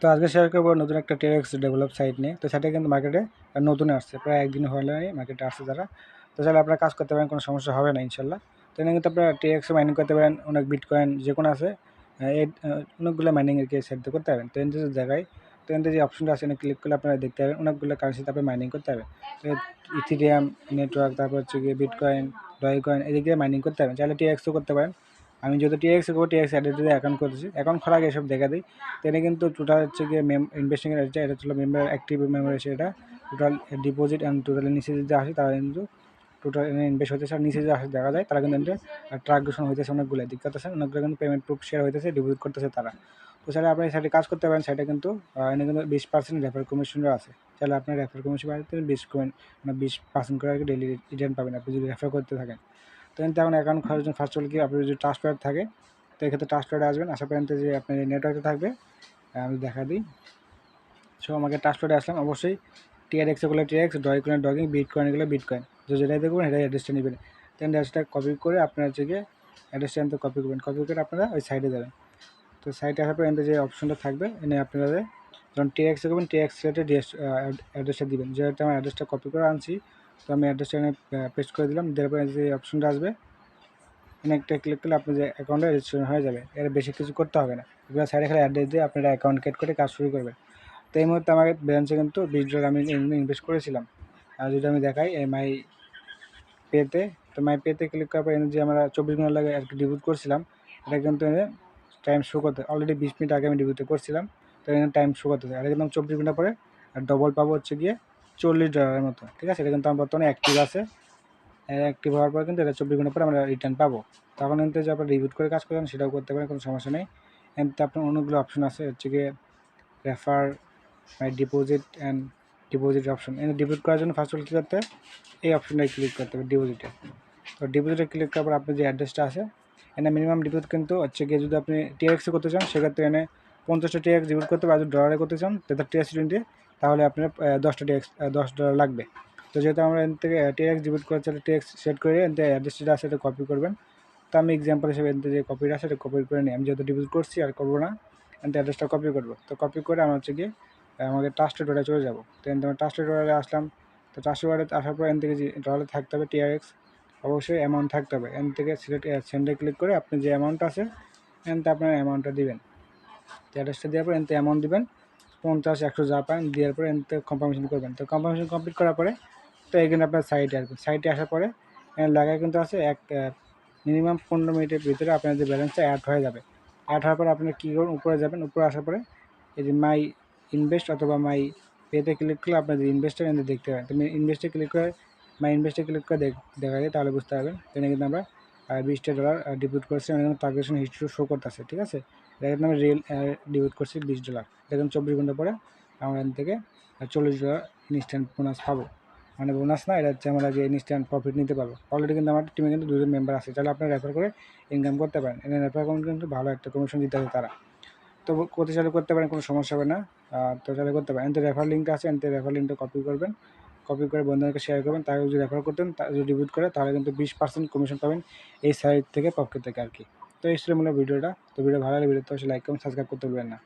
তো আজকে শেয়ার করবো নতুন একটা টেক্স ডেভেলপ সাইট নিয়ে। তো সেটা কিন্তু মার্কেটে নতুন আসছে, প্রায় একদিন হলে মার্কেটে আসছে যারা। তো চাইলে আপনারা কাজ করতে পারেন, কোনো সমস্যা হবে না ইনশাল্লাহ। তো এখানে কিন্তু আপনারা টেক্সও মাইনিং করতে পারেন, অনেক বিটকয়েন যে কোনো আছে, অনেকগুলো মাইনিংয়ের কেস সেট করতে পারবেন। তো এখানে জায়গায় তো এখানে যে অপশনটা আছে এখানে ক্লিক করলে আপনারা দেখতে পাবেন অনেকগুলো কারেন্সিতে আপনি মাইনিং করতে হবে। তো ইথিরিয়াম নেটওয়ার্ক, তারপর হচ্ছে গিয়ে বিটকয়েন, ডয়কয়েন, এদিক দিয়ে মাইনিং করতে পারবেন। চাইলে টিএক্সও করতে পারেন। আমি যেহেতু টিএক্স করবো, টিএক্স অ্যাড্রেস দিয়ে অ্যাকাউন্ট করেছি, অ্যাকাউন্ট খোলা আগে এসব দেখা দিই। তো এটা কিন্তু টোটাল হচ্ছে গিয়ে ইনভেস্টিং এর এটা ছিল মেম্বার, অ্যাক্টিভ মেম্বার এসে এটা টোটাল ডিপোজিট অ্যান্ড টোটাল নিচে যদি আসে তারা কিন্তু টোটাল ইনভেস্ট হতেছে। আর নিচে যে আসে দেখা যায় তারা কিন্তু ট্রানজাকশন হইতেছে, অনেকগুলো দিক্কত আছে, অনেকগুলো কিন্তু পেমেন্ট প্রুফ শেয়ার হইতেছে, ডিপোজিট করতেছে তারা। তো চাইলে আপনি সাইডে কাজ করতে পারেন। সাইডে কিন্তু এনে কিন্তু 20% রেফার কমিশনও আছে। চাইলে আপনার রেফার কমিশন বাড়াতে 20% করে আর কি ডেলি রিটার্ন পাবেন আপনি যদি রেফার করতে থাকেন। তো এখানে এখন অ্যাকাউন্ট খোলার জন্য ফার্স্ট অফ অল কি আপনি যদি ট্রাস্ট প্যাড থাকে, তো এক্ষেত্রে ট্রাস্ট প্যাডে আসবেন। আসার পর্যন্ত যে আপনার নেটওয়ার্কে থাকবে, আমি দেখা দিই। সো আমাকে ট্রাস্ট প্যাডে আসলাম। অবশ্যই টিআরএক্স এগুলো টিআরএক্স, ডয়কয়েন ডগিং, বিটকয়েন এগুলো বিটকয়েন, তো যেটাই দেখবেন সেটাই অ্যাড্রেসটা নেবেন। তো অ্যাড্রেসটা কপি করে আপনার হচ্ছে গিয়ে অ্যাড্রেসটা এনতে কপি করবেন। কপি করে আপনারা ওই সাইডে যাবেন। তো সাইটে আসার পর এনতে যে অপশনটা থাকবে এনে আপনারা যখন টিএক্স করবেন টিএক্স রেটে অ্যাড্রেসটা দিবেন। যেহেতু আমার অ্যাড্রেসটা কপি করে আনছি, তো আমি অ্যাড্রেসটা এনে পেস্ট করে দিলাম। দেওয়ার পরে যে অপশনটা আসবে এখানে একটা ক্লিক করলে আপনার যে অ্যাকাউন্টে রেজিস্ট্রেশন হয়ে যাবে। এর বেশি কিছু করতে হবে না। এবার সাইডে খালি অ্যাড্রেস দিয়ে আপনারা অ্যাকাউন্ট ক্রিয়েট করে কাজ শুরু করবেন। তো এই মুহূর্তে আমার ব্যালেন্সে কিন্তু $20 আমি ইনভেস্ট করেছিলাম। আর যদি আমি দেখাই মাই পেতে, তো মাই পেতে ক্লিক করার পর যে আমরা 24 ঘন্টা লাগে আর কি ডিপোজিট করছিলাম, এটা কিন্তু টাইম শো করতে অলরেডি 20 মিনিট আগে আমি ডিপোজিট করছিলাম। তো এখানে টাইম শো করতেছে। এটা কিন্তু 24 ঘন্টা পরে আর ডবল পাবো হচ্ছে গিয়ে $40 মতো। ঠিক আছে, এটা কিন্তু আমার বর্তমানে অ্যাক্টিভ আছে। অ্যাক্টিভ হওয়ার পর কিন্তু এটা 24 ঘন্টা পরে আমরা রিটার্ন পাবো। তখন কিন্তু যে আপনার রিপিট করে কাজ করেন সেটাও করতে পারেন, কোনো সমস্যা নেই। এতে আপনার অনেকগুলো অপশন আছে, হচ্ছে গিয়ে refer, deposit and deposit option. এখানে ডিপোজিট করার জন্য ফার্স্ট অফ অল কী করতে হবে, এই অপশনটায় ক্লিক করতে হবে ডিপোজিটে। তো ডিপোজিটে ক্লিক করার পর আপনার যে অ্যাড্রেসটা আছে এখানে মিনিমাম ডিপোজিট কিন্তু হচ্ছে গিয়ে যদি আপনি টিএক্সে করতে চান সেক্ষেত্রে এখানে 50টা টিএক্স ডিপোজিট করতে হবে। আর যদি ডলারে করতে চান তাদের TRC20 তাহলে আপনার $10 লাগবে। তো যেহেতু আমরা এখান থেকে টিএক্স ডিপোজিট করার চাইলে টিএক্স সেট করে এখান থেকে অ্যাড্রেসটা আছে এটা কপি করবেন। তো আমি এক্সাম্পল হিসেবে এখান থেকে যে কপিটা আছে এটা কপি করে নিই। আমি যেহেতু ডিপোজিট করছি আর করবো না, এখান থেকে অ্যাড্রেসটা কপি করবো। তো কপি করে আমরা হচ্ছে গিয়ে আমাদের ট্রাস্টেড ওয়ালেটে চলে যাবো। তো এখান থেকে ট্রাস্টেড ওয়ালেটে আসলাম। তো ট্রাস্টেড ওয়ালেটে আসার পর এখান থেকে যে ডলারে থাকতে হবে টিআরএক্স, অবশ্যই অ্যামাউন্ট থাকতে হবে। এখান থেকে সিলেক্ট সেন্ডে ক্লিক করে আপনি যে অ্যামাউন্ট আছে এখান থেকে আপনার অ্যামাউন্টটা দিবেন। অ্যাড্রেসটা দেওয়ার পর এখান থেকে অ্যামাউন্ট দিবেন 50, 100 যা পান, দেওয়ার পরে এখান থেকে কনফার্মেশন করবেন। তো কনফার্মেশন কমপ্লিট করার পরে তো এখানে আপনার সাইটে আসবেন। সাইটে আসার পরে এখানে লাগায় কিন্তু আছে মিনিমাম 15 মিনিটের ভিতরে আপনার যে ব্যালেন্সটা অ্যাড হয়ে যাবে। অ্যাড হওয়ার পরে আপনি কী করুন, উপরে যাবেন। উপরে আসার পরে এই যে মাই ইনভেস্ট অথবা মাই পেতে ক্লিক করলে আপনার যে ইনভেস্টটা এখানে দেখতে পাবেন। তুমি ইনভেস্টে ক্লিক করে মাই ইনভেস্টে ক্লিক করে দেখা যায়, তাহলে বুঝতে পারবেন। এখানে কিন্তু আমরা $20 ডিপোজিট করছি। এখানে ট্রানজাকশন হিস্ট্রি শো করতেছে। ঠিক আছে, এটা কিন্তু আমি রিয়েল ডিপোজিট করছি $20। দেখুন 24 ঘন্টা পরে আমরা এখান থেকে $40 ইনস্ট্যান্ট বোনাস পাবো। মানে বোনাস না, এটা হচ্ছে আমরা যে ইনস্ট্যান্ট প্রফিট নিতে পারবো। অলরেডি কিন্তু আমার টিমে কিন্তু 2জন মেম্বার আছে, তাহলে আপনারা রেফার করে ইনকাম করতে পারেন। এখানে রেফার করলে কিন্তু ভালো একটা কমিশন দিতে হবে তারা। তো করতে চাইলে করতে পারেন, কোনো সমস্যা হবে না। তো চাইলে করতে পারেন। এতে রেফার লিঙ্কটা আছে, এতে রেফার লিঙ্কটা কপি করবেন। কপি করে বন্ধুদেরকে শেয়ার করবেন। তাকে যদি রেফার করতেন, তা যদি ডিপোজিট করে তাহলে কিন্তু 20% কমিশন পাবেন এই সাইট থেকে, পক্ষ থেকে আর কি। তো এই ছিল মূল ভিডিওটা। তো ভিডিও ভালো লাগলে ভিডিওতে অবশ্যই লাইক করুন, সাবস্ক্রাইব করতে ভুলবেন না।